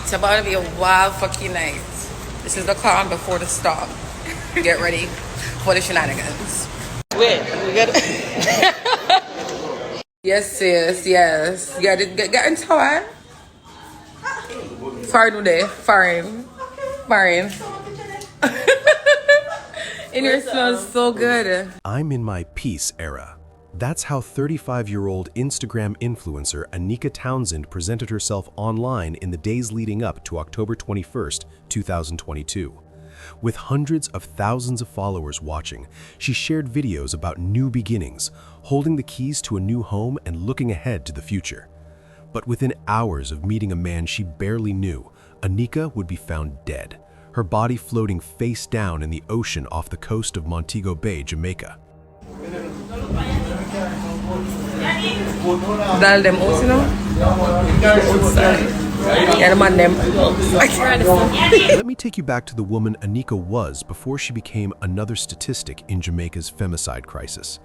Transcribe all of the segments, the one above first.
It's about to be a wild fucking night. This is the calm before the storm. Get ready for the shenanigans. Wait, we got Yes, yes. Get into it. Foreign today. Foreign. And your smells so good. I'm in my peace era. That's how 35-year-old Instagram influencer Anika Townsend presented herself online in the days leading up to October 21st, 2022. With hundreds of thousands of followers watching, she shared videos about new beginnings, holding the keys to a new home and looking ahead to the future. But within hours of meeting a man she barely knew, Anika would be found dead, her body floating face down in the ocean off the coast of Montego Bay, Jamaica. Dal them out, you know? Let me take you back to the woman Anika was before she became another statistic in Jamaica's femicide crisis.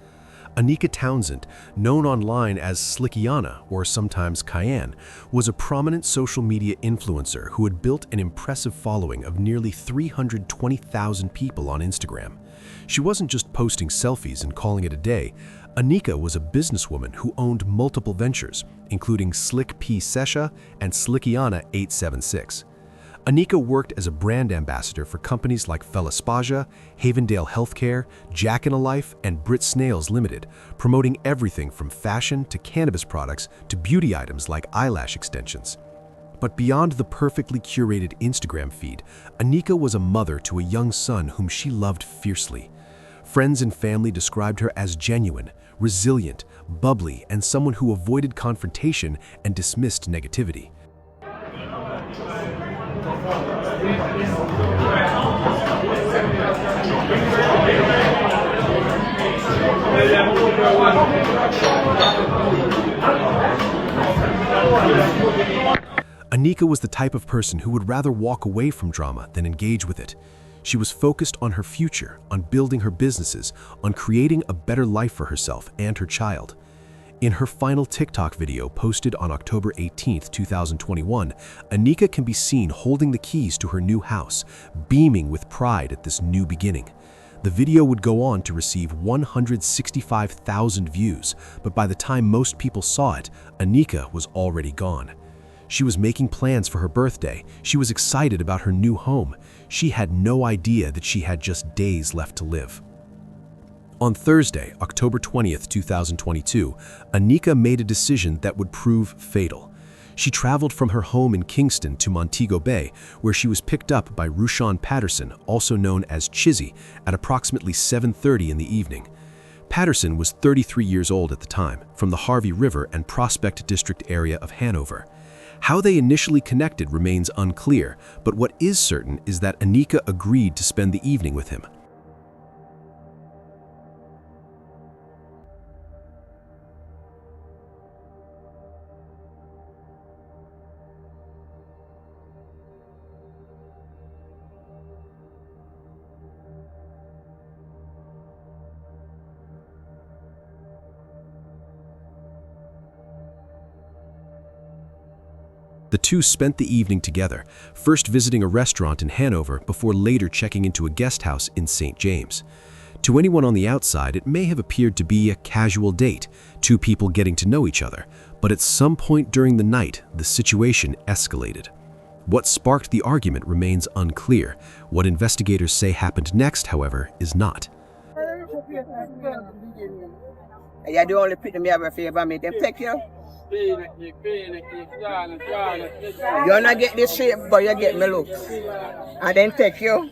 Anika Townsend, known online as Slickiana or sometimes Cayenne, was a prominent social media influencer who had built an impressive following of nearly 320,000 people on Instagram. She wasn't just posting selfies and calling it a day. Anika was a businesswoman who owned multiple ventures, including Slick P Sesha and Slickiana 876. Anika worked as a brand ambassador for companies like Felispaja, Havendale Healthcare, Jack in a Life, and Brit Snails Limited, promoting everything from fashion to cannabis products to beauty items like eyelash extensions. But beyond the perfectly curated Instagram feed, Anika was a mother to a young son whom she loved fiercely. Friends and family described her as genuine, resilient, bubbly, and someone who avoided confrontation and dismissed negativity. Anika was the type of person who would rather walk away from drama than engage with it. She was focused on her future, on building her businesses, on creating a better life for herself and her child. In her final TikTok video posted on October 18, 2021, Anika can be seen holding the keys to her new house, beaming with pride at this new beginning. The video would go on to receive 165,000 views, but by the time most people saw it, Anika was already gone. She was making plans for her birthday. She was excited about her new home. She had no idea that she had just days left to live. On Thursday, October 20th, 2022, Anika made a decision that would prove fatal. She traveled from her home in Kingston to Montego Bay, where she was picked up by Rushan Patterson, also known as Chizzy, at approximately 7:30 in the evening. Patterson was 33 years old at the time, from the Harvey River and Prospect District area of Hanover. How they initially connected remains unclear, but what is certain is that Anika agreed to spend the evening with him. The two spent the evening together, first visiting a restaurant in Hanover before later checking into a guest house in St. James. To anyone on the outside, it may have appeared to be a casual date, two people getting to know each other, but at some point during the night, the situation escalated. What sparked the argument remains unclear. What investigators say happened next, however, is not. You're the only people me ever favor me. They take you. You not get this shape, but you get me look. And then take you.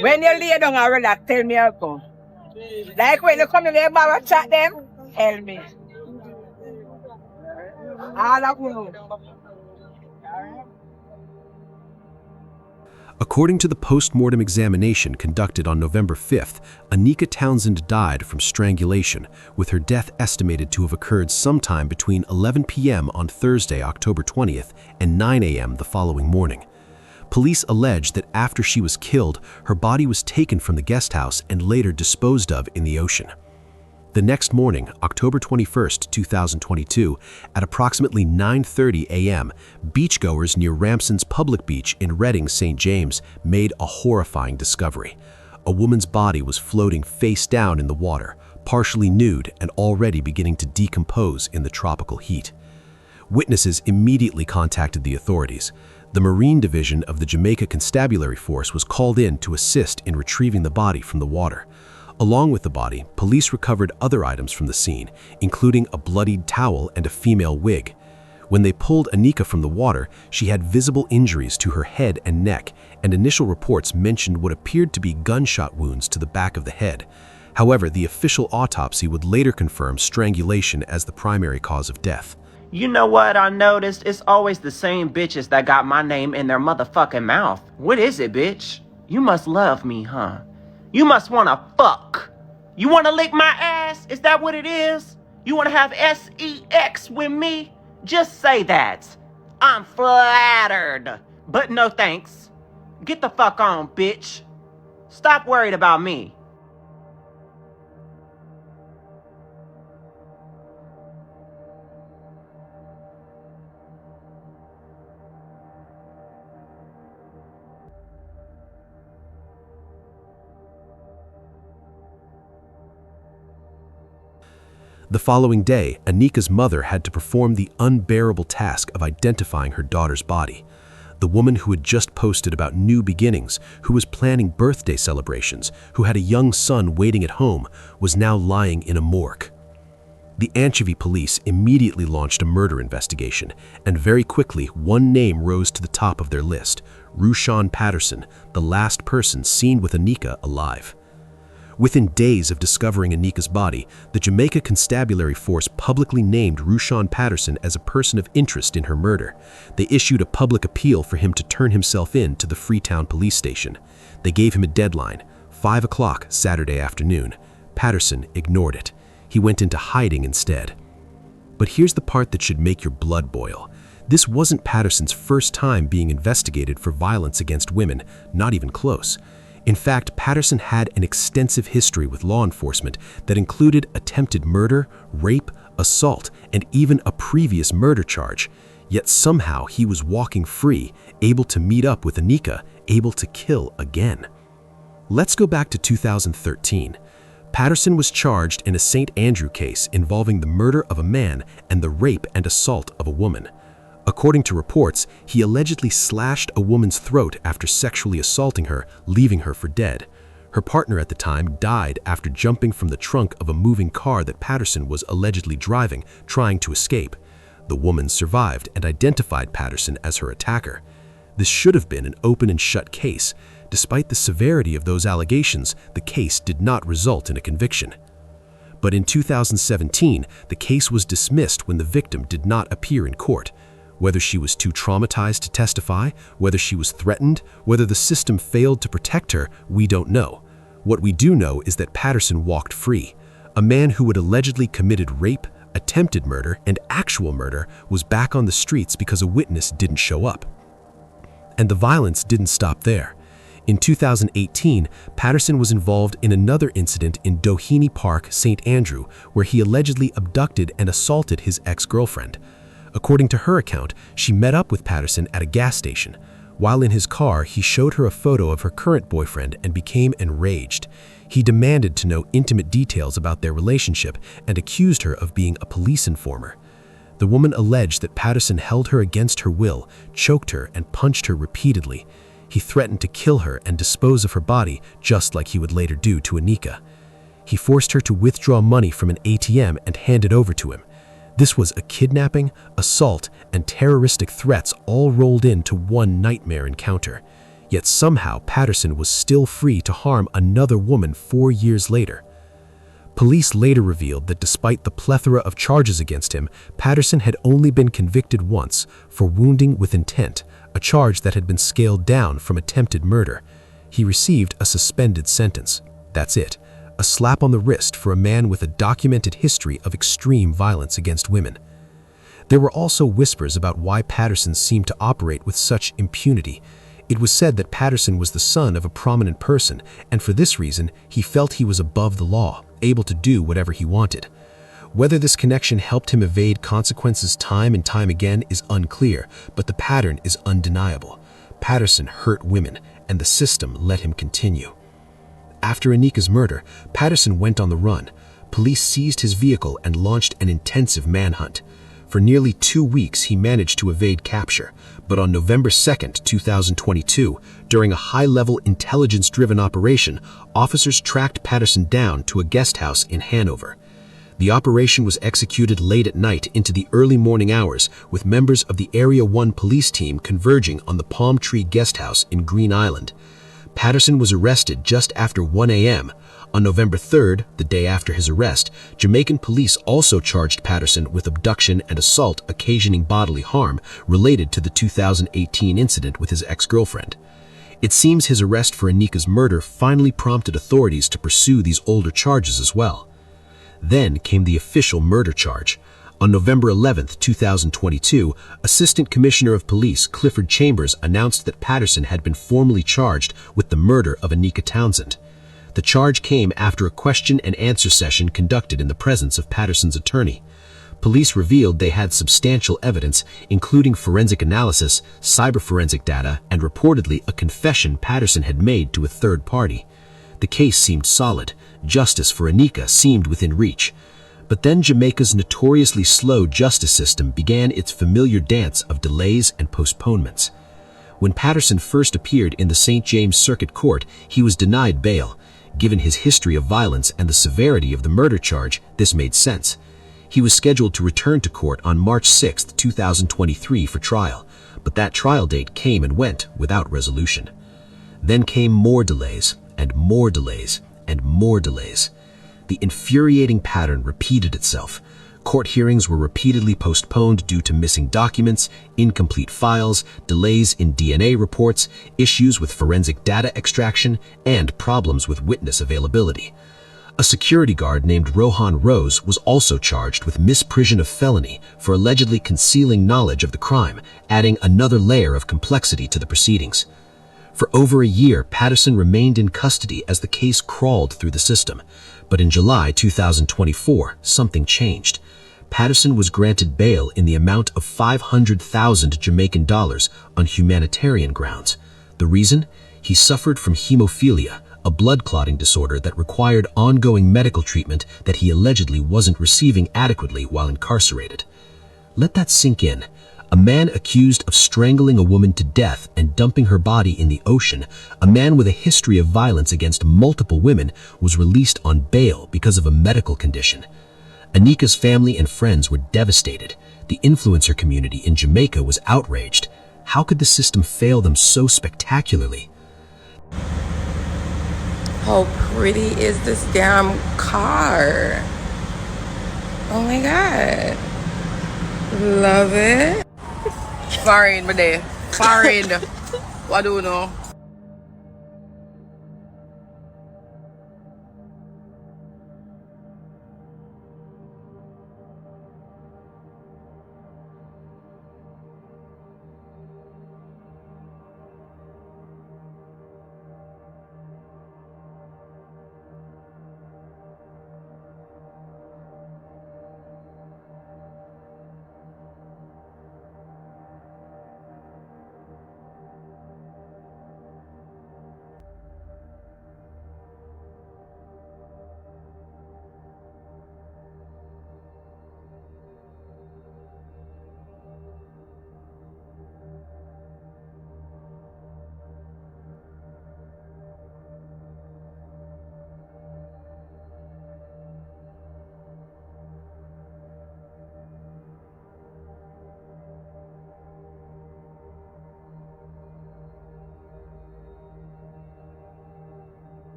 When you lay down and relax, tell me I'll come. Like when you come in there and chat them, tell me. All of you. According to the post-mortem examination conducted on November 5th, Anika Townsend died from strangulation, with her death estimated to have occurred sometime between 11 p.m. on Thursday, October 20th, and 9 a.m. the following morning. Police allege that after she was killed, her body was taken from the guest house and later disposed of in the ocean. The next morning, October 21st, 2022, at approximately 9:30 a.m., beachgoers near Ramson's public beach in Reading, St. James, made a horrifying discovery. A woman's body was floating face down in the water, partially nude and already beginning to decompose in the tropical heat. Witnesses immediately contacted the authorities. The Marine Division of the Jamaica Constabulary Force was called in to assist in retrieving the body from the water. Along with the body, police recovered other items from the scene, including a bloodied towel and a female wig. When they pulled Anika from the water, she had visible injuries to her head and neck, and initial reports mentioned what appeared to be gunshot wounds to the back of the head. However, the official autopsy would later confirm strangulation as the primary cause of death. You know what I noticed? It's always the same bitches that got my name in their motherfucking mouth. What is it, bitch? You must love me, huh? You must wanna fuck. You wanna lick my ass? Is that what it is? You wanna have sex with me? Just say that. I'm flattered. But no thanks. Get the fuck on, bitch. Stop worried about me. The following day, Anika's mother had to perform the unbearable task of identifying her daughter's body. The woman who had just posted about new beginnings, who was planning birthday celebrations, who had a young son waiting at home, was now lying in a morgue. The Anchovy police immediately launched a murder investigation, and very quickly one name rose to the top of their list: Rushawn Patterson, the last person seen with Anika alive. Within days of discovering Anika's body, the Jamaica Constabulary Force publicly named Rushawn Patterson as a person of interest in her murder. They issued a public appeal for him to turn himself in to the Freetown police station. They gave him a deadline, 5 o'clock Saturday afternoon. Patterson ignored it. He went into hiding instead. But here's the part that should make your blood boil. This wasn't Patterson's first time being investigated for violence against women, not even close. In fact, Patterson had an extensive history with law enforcement that included attempted murder, rape, assault, and even a previous murder charge. Yet somehow he was walking free, able to meet up with Anika, able to kill again. Let's go back to 2013. Patterson was charged in a St. Andrew case involving the murder of a man and the rape and assault of a woman. According to reports, he allegedly slashed a woman's throat after sexually assaulting her, leaving her for dead. Her partner at the time died after jumping from the trunk of a moving car that Patterson was allegedly driving, trying to escape. The woman survived and identified Patterson as her attacker. This should have been an open and shut case. Despite the severity of those allegations, the case did not result in a conviction. But in 2017, the case was dismissed when the victim did not appear in court. Whether she was too traumatized to testify, whether she was threatened, whether the system failed to protect her, we don't know. What we do know is that Patterson walked free. A man who had allegedly committed rape, attempted murder, and actual murder was back on the streets because a witness didn't show up. And the violence didn't stop there. In 2018, Patterson was involved in another incident in Doheny Park, St. Andrew, where he allegedly abducted and assaulted his ex-girlfriend. According to her account, she met up with Patterson at a gas station. While in his car, he showed her a photo of her current boyfriend and became enraged. He demanded to know intimate details about their relationship and accused her of being a police informer. The woman alleged that Patterson held her against her will, choked her, and punched her repeatedly. He threatened to kill her and dispose of her body, just like he would later do to Anika. He forced her to withdraw money from an ATM and hand it over to him. This was a kidnapping, assault, and terroristic threats all rolled into one nightmare encounter. Yet somehow Patterson was still free to harm another woman 4 years later. Police later revealed that despite the plethora of charges against him, Patterson had only been convicted once for wounding with intent, a charge that had been scaled down from attempted murder. He received a suspended sentence. That's it. A slap on the wrist for a man with a documented history of extreme violence against women. There were also whispers about why Patterson seemed to operate with such impunity. It was said that Patterson was the son of a prominent person, and for this reason, he felt he was above the law, able to do whatever he wanted. Whether this connection helped him evade consequences time and time again is unclear, but the pattern is undeniable. Patterson hurt women, and the system let him continue. After Anika's murder, Patterson went on the run. Police seized his vehicle and launched an intensive manhunt. For nearly 2 weeks, he managed to evade capture, but on November 2, 2022, during a high-level intelligence-driven operation, officers tracked Patterson down to a guest house in Hanover. The operation was executed late at night into the early morning hours, with members of the Area 1 police team converging on the Palm Tree Guest House in Green Island. Patterson was arrested just after 1 a.m. On November 3rd, the day after his arrest, Jamaican police also charged Patterson with abduction and assault occasioning bodily harm related to the 2018 incident with his ex-girlfriend. It seems his arrest for Anika's murder finally prompted authorities to pursue these older charges as well. Then came the official murder charge. On November 11, 2022, Assistant Commissioner of Police Clifford Chambers announced that Patterson had been formally charged with the murder of Anika Townsend. The charge came after a question-and-answer session conducted in the presence of Patterson's attorney. Police revealed they had substantial evidence, including forensic analysis, cyber-forensic data, and reportedly a confession Patterson had made to a third party. The case seemed solid. Justice for Anika seemed within reach. But then Jamaica's notoriously slow justice system began its familiar dance of delays and postponements. When Patterson first appeared in the St. James Circuit Court, he was denied bail. Given his history of violence and the severity of the murder charge, this made sense. He was scheduled to return to court on March 6, 2023 for trial, but that trial date came and went without resolution. Then came more delays, and more delays, and more delays. The infuriating pattern repeated itself. Court hearings were repeatedly postponed due to missing documents, incomplete files, delays in DNA reports, issues with forensic data extraction, and problems with witness availability. A security guard named Rohan Rose was also charged with misprision of felony for allegedly concealing knowledge of the crime, adding another layer of complexity to the proceedings. For over a year, Patterson remained in custody as the case crawled through the system. But in July 2024, something changed. Patterson was granted bail in the amount of 500,000 Jamaican dollars on humanitarian grounds. The reason? He suffered from hemophilia, a blood clotting disorder that required ongoing medical treatment that he allegedly wasn't receiving adequately while incarcerated. Let that sink in. A man accused of strangling a woman to death and dumping her body in the ocean, a man with a history of violence against multiple women, was released on bail because of a medical condition. Anika's family and friends were devastated. The influencer community in Jamaica was outraged. How could the system fail them so spectacularly? How pretty is this damn car? Oh my God. Love it. Foreign, my day. Foreign. What do you know?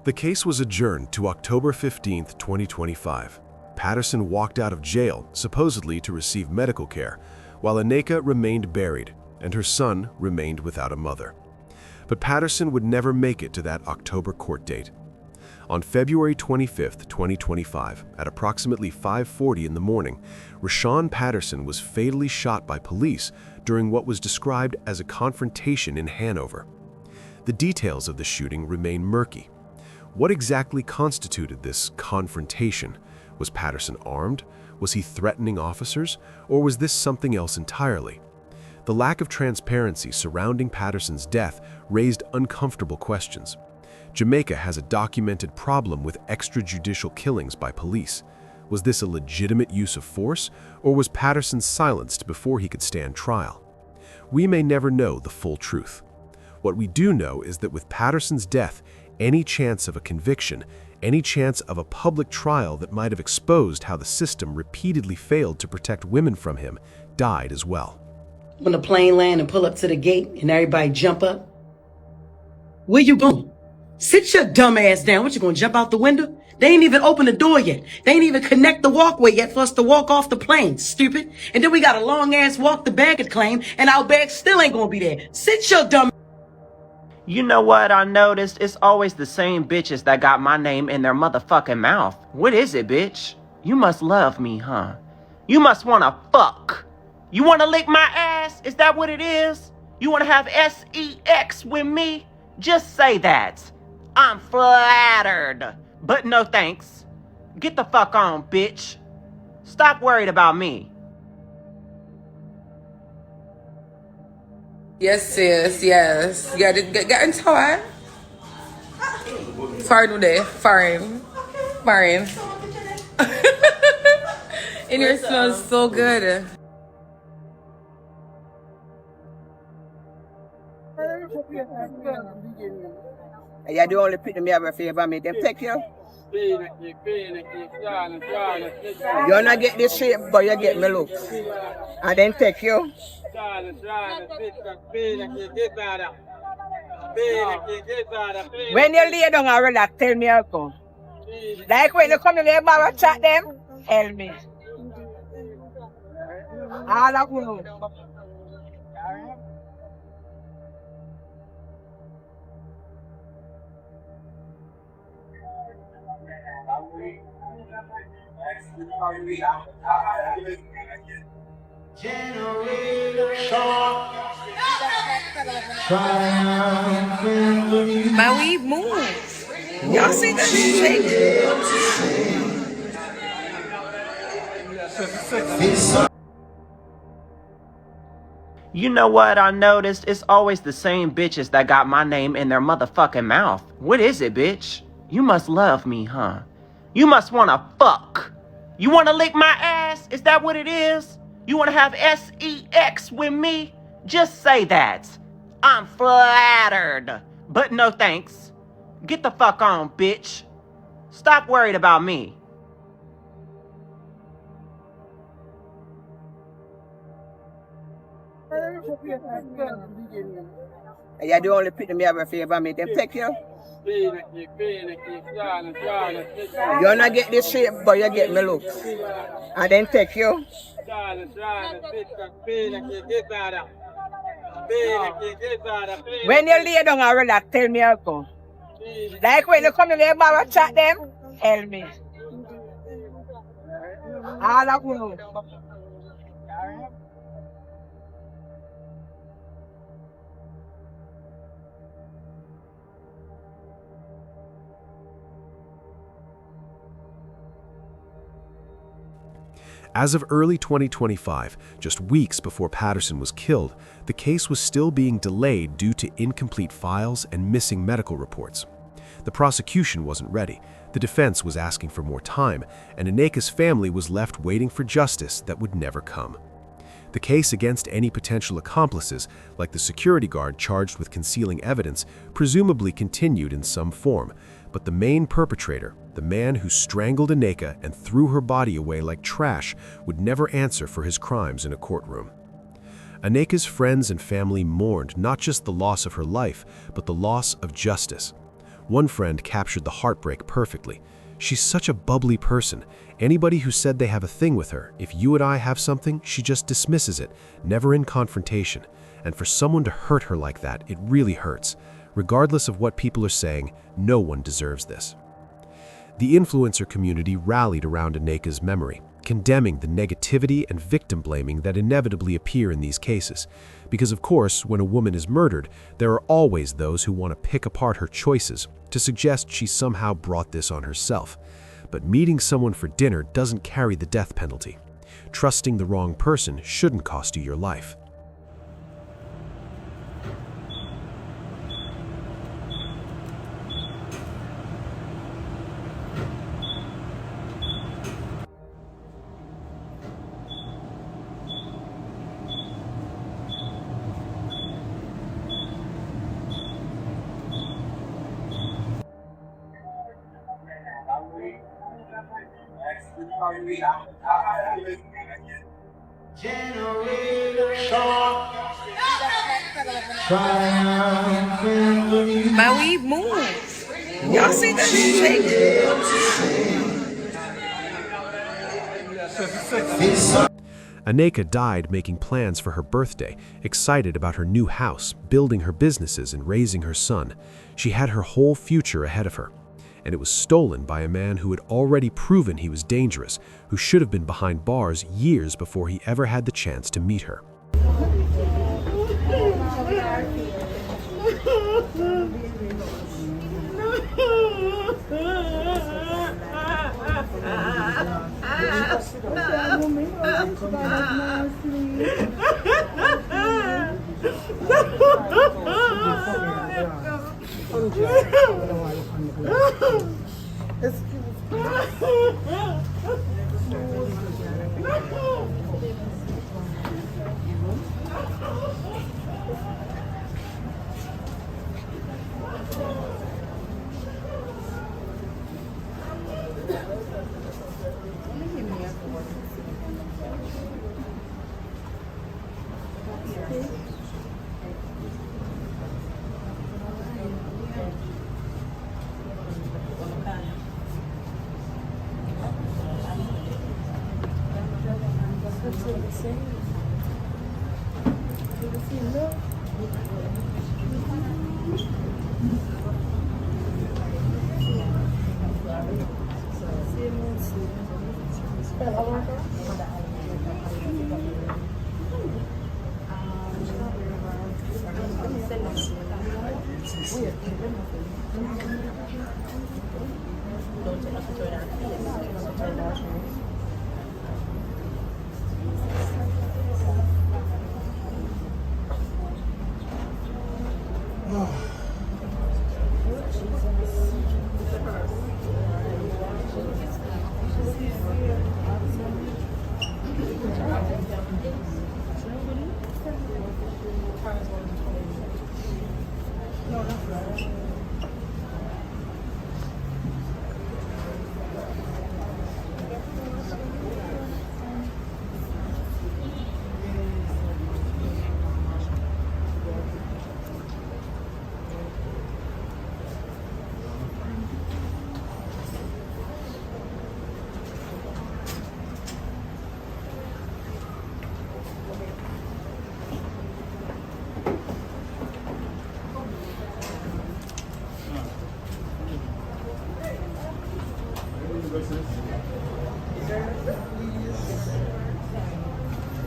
The case was adjourned to October 15, 2025. Patterson walked out of jail, supposedly to receive medical care, while Anika remained buried, and her son remained without a mother. But Patterson would never make it to that October court date. On February 25, 2025, at approximately 5:40 in the morning, Rashawn Patterson was fatally shot by police during what was described as a confrontation in Hanover. The details of the shooting remain murky. What exactly constituted this confrontation? Was Patterson armed? Was he threatening officers? Or was this something else entirely? The lack of transparency surrounding Patterson's death raised uncomfortable questions. Jamaica has a documented problem with extrajudicial killings by police. Was this a legitimate use of force, or was Patterson silenced before he could stand trial? We may never know the full truth. What we do know is that with Patterson's death, any chance of a conviction, any chance of a public trial that might have exposed how the system repeatedly failed to protect women from him, died as well. When the plane land and pull up to the gate and everybody jump up, where you going? Sit your dumb ass down. What, you gonna jump out the window? They ain't even open the door yet. They ain't even connect the walkway yet for us to walk off the plane, stupid. And then we got a long ass walk to baggage claim and our bag still ain't gonna be there. Sit your dumb. You know what I noticed? It's always the same bitches that got my name in their motherfucking mouth. What is it, bitch? You must love me, huh? You must wanna fuck. You wanna lick my ass? Is that what it is? You wanna have sex with me? Just say that. I'm flattered. But no thanks. Get the fuck on, bitch. Stop worried about me. Yes, sis, yes. Get into it. Foreign today. Foreign. Foreign. And your smells so good. You the only people me have a favor me. Them take you. You not get this shape, but you get me look. And then take you. When you lay down and relax, tell me how come. Like when you come in there and chat them, tell me. All of you know. But we move. Y'all see that shake? You know what I noticed? It's always the same bitches that got my name in their motherfucking mouth. What is it, bitch? You must love me, huh? You must wanna fuck. You wanna lick my ass? Is that what it is? You wanna have sex with me? Just say that. I'm flattered. But no thanks. Get the fuck on, bitch. Stop worried about me. You the only people me have a favor me. Them take you. You not get this shape, but you get me look. And then take you. When you lay down and relax, tell me how come. Like when you come in there and chat them, tell me. All of you know. As of early 2025, just weeks before Patterson was killed, the case was still being delayed due to incomplete files and missing medical reports. The prosecution wasn't ready, the defense was asking for more time, and Anika's family was left waiting for justice that would never come. The case against any potential accomplices, like the security guard charged with concealing evidence, presumably continued in some form, but the main perpetrator, the man who strangled Anika and threw her body away like trash, would never answer for his crimes in a courtroom. Anika's friends and family mourned not just the loss of her life, but the loss of justice. One friend captured the heartbreak perfectly. She's such a bubbly person. Anybody who said they have a thing with her, if you and I have something, she just dismisses it, never in confrontation. And for someone to hurt her like that, it really hurts. Regardless of what people are saying, no one deserves this. The influencer community rallied around Anika's memory, condemning the negativity and victim blaming that inevitably appear in these cases. Because of course, when a woman is murdered, there are always those who want to pick apart her choices to suggest she somehow brought this on herself. But meeting someone for dinner doesn't carry the death penalty. Trusting the wrong person shouldn't cost you your life. But we move. Y'all see that shake? Anika died making plans for her birthday, excited about her new house, building her businesses, and raising her son. She had her whole future ahead of her. And it was stolen by a man who had already proven he was dangerous, who should have been behind bars years before he ever had the chance to meet her.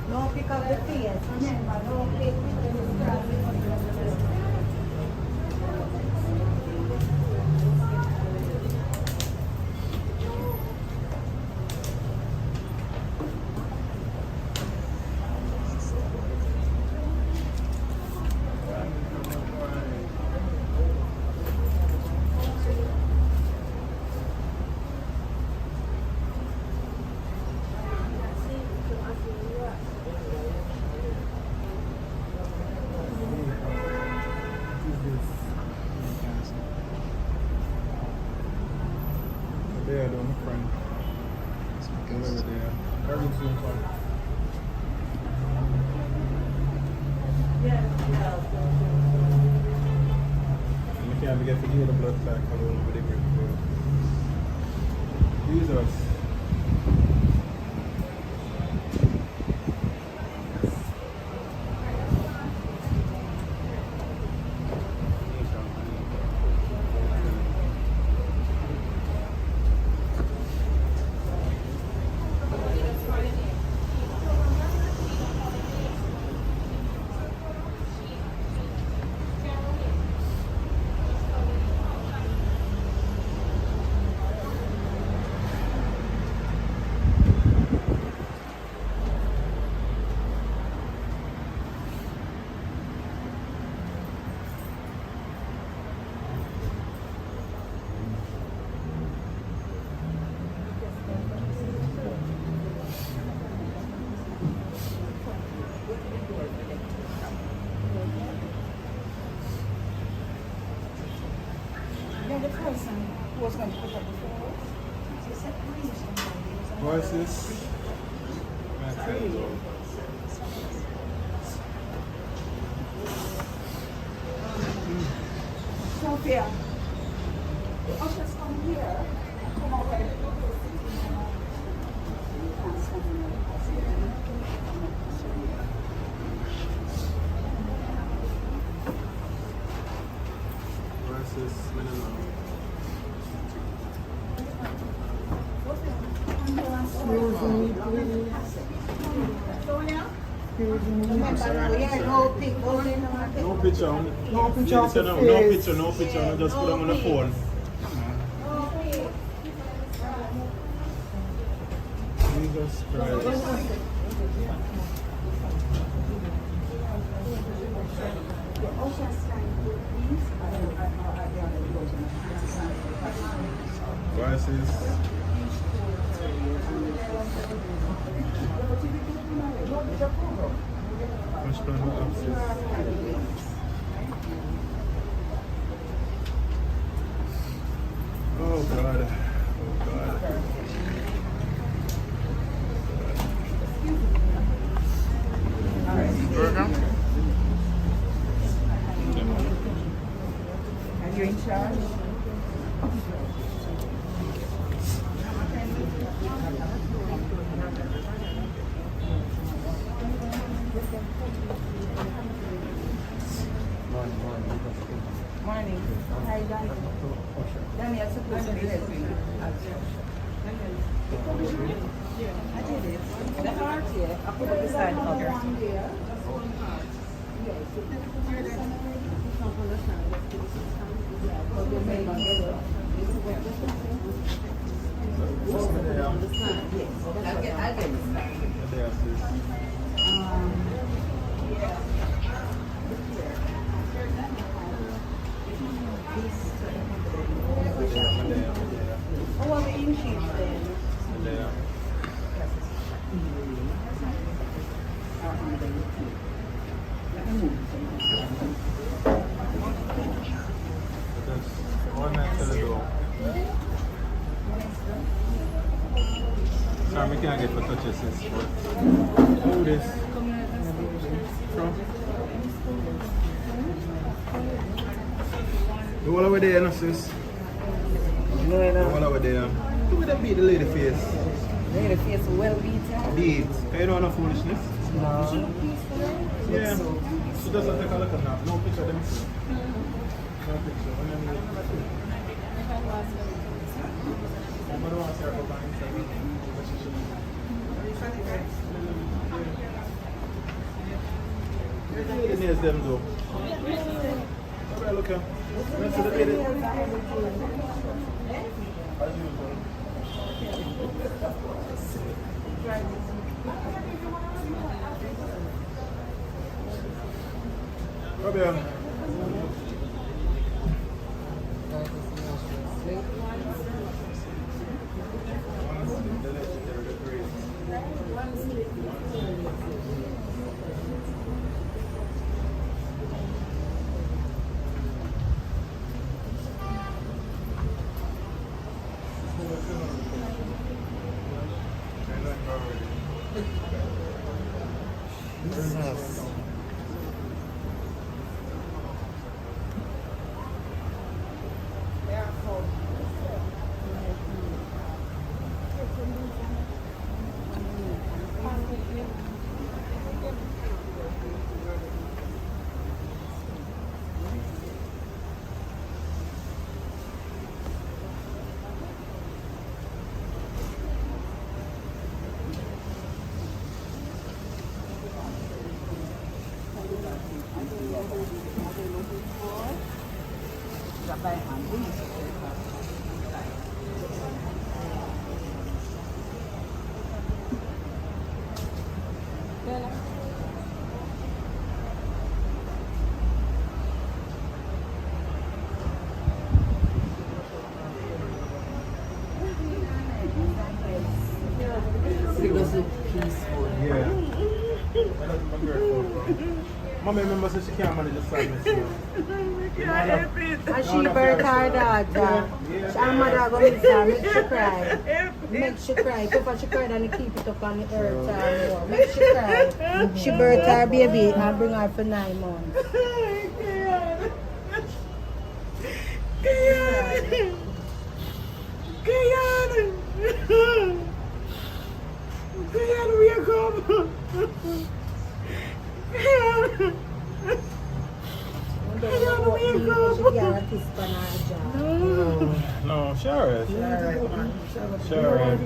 No pick up the fees. Remember, no pick There, on the front. Whatever there. Everything's fine. You can't forget to give the blood clot color over the grip. Jesus. the person who was going to put up the photos. Voices. Sophia, the ushers come here. Come over. Voices. No picture. No picture. No picture. Just put them on the phone. Jesus Christ. Voices. Push plan the access. Oh God. Oh God. Are you in charge? Morning. Hi, Danny. Danny, I'm supposed to be helping. I did it. The heart, yeah. I put it beside her. I'll get it. Oh, the in sheets then. Sorry, we can't get for touches this, but do this. The one over there, no sis. The one over there. Who would that beat the lady face? Lady face well beaten. Beat. Can you know no foolishness? No. Yeah. She doesn't take a look at that. No picture of them. No picture. I don't want to see her go back inside. Where's the lady nails them though? Where look here? Where's the lady? As usual. Robin. Mommy remember said she can't manage the sadness. And she birthed her daughter. Her mother go miss her, make she cry. Make she cry. If she cried and keep it up on the earth more. Make she cry. She birthed her baby and bring her for 9 months. No, sure. Sure.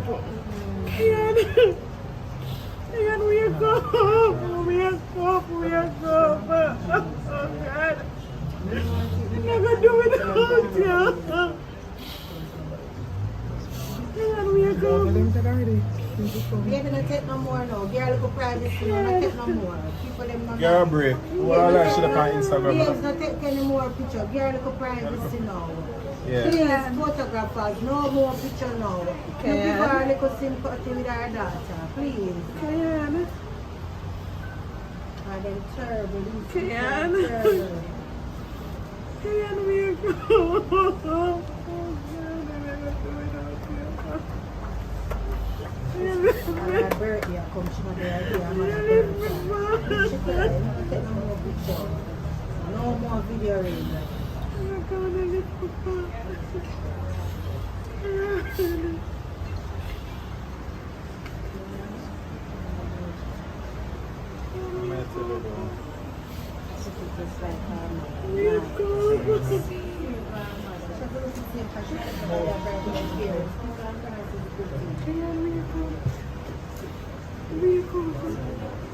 Baby, not take no more now. Girl, look privacy, not take no more. People them not. Girl break. Well, I should have on Instagram. Babes, not take any more picture. Girl, look privacy now. Yeah. Please, photographers, no more picture now. You give her a little sympathy with her daughter, please. And then terrible. My birthday, I come to my birthday, I'm on a birthday. She cry, not take no more picture. No more video reel.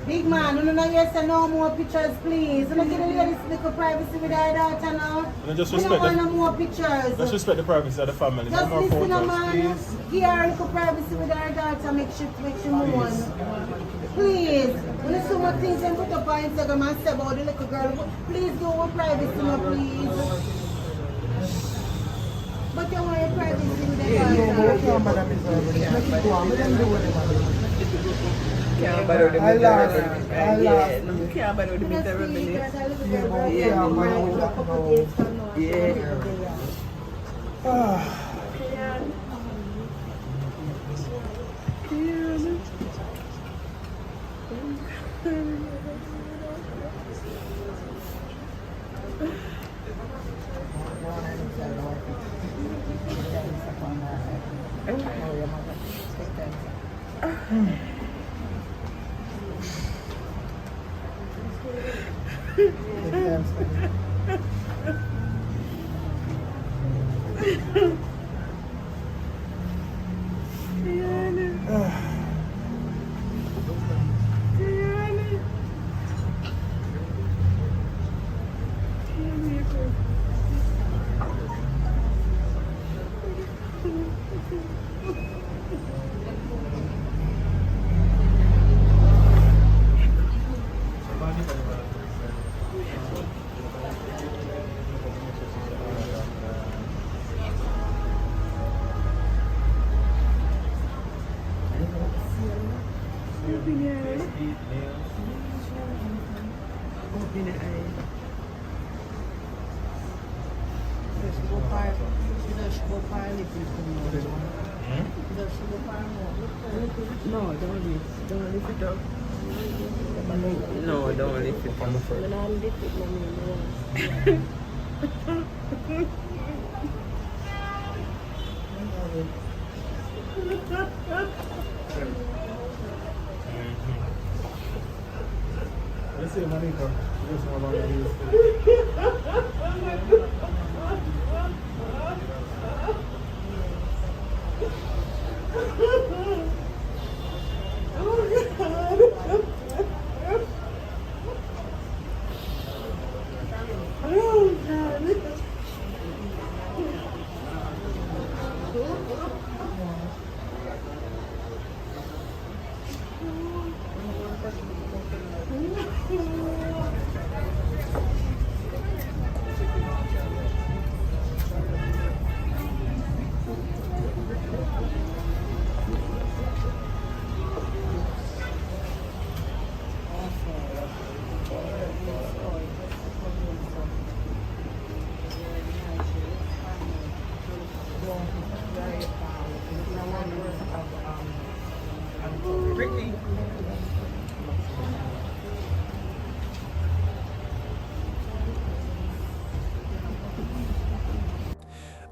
Big man, you know you say no more pictures, please. You know give the ladies little privacy with her daughter now. Just We respect don't want them. no more pictures. Let's respect the privacy of the family. Just No more listen, photos, man. please. Give her a little privacy with her daughter, make she mourn. Please. When there's so much things they put up on Instagram and say about the little girl, please do with privacy now, please. But you want your privacy with the daughter. Can't bother them with I Can't bother them with the No, don't lift. Don't lift it up. No, don't lift it from the front. When I lift it, Let's see, Monica. Just one more than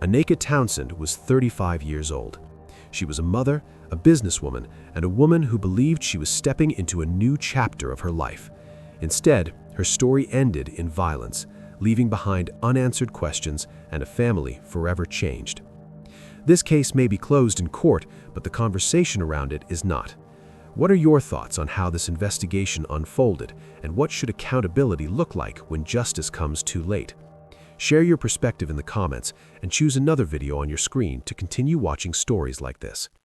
Anika Townsend was 35 years old. She was a mother, a businesswoman, and a woman who believed she was stepping into a new chapter of her life. Instead, her story ended in violence, leaving behind unanswered questions and a family forever changed. This case may be closed in court, but the conversation around it is not. What are your thoughts on how this investigation unfolded, and what should accountability look like when justice comes too late? Share your perspective in the comments and choose another video on your screen to continue watching stories like this.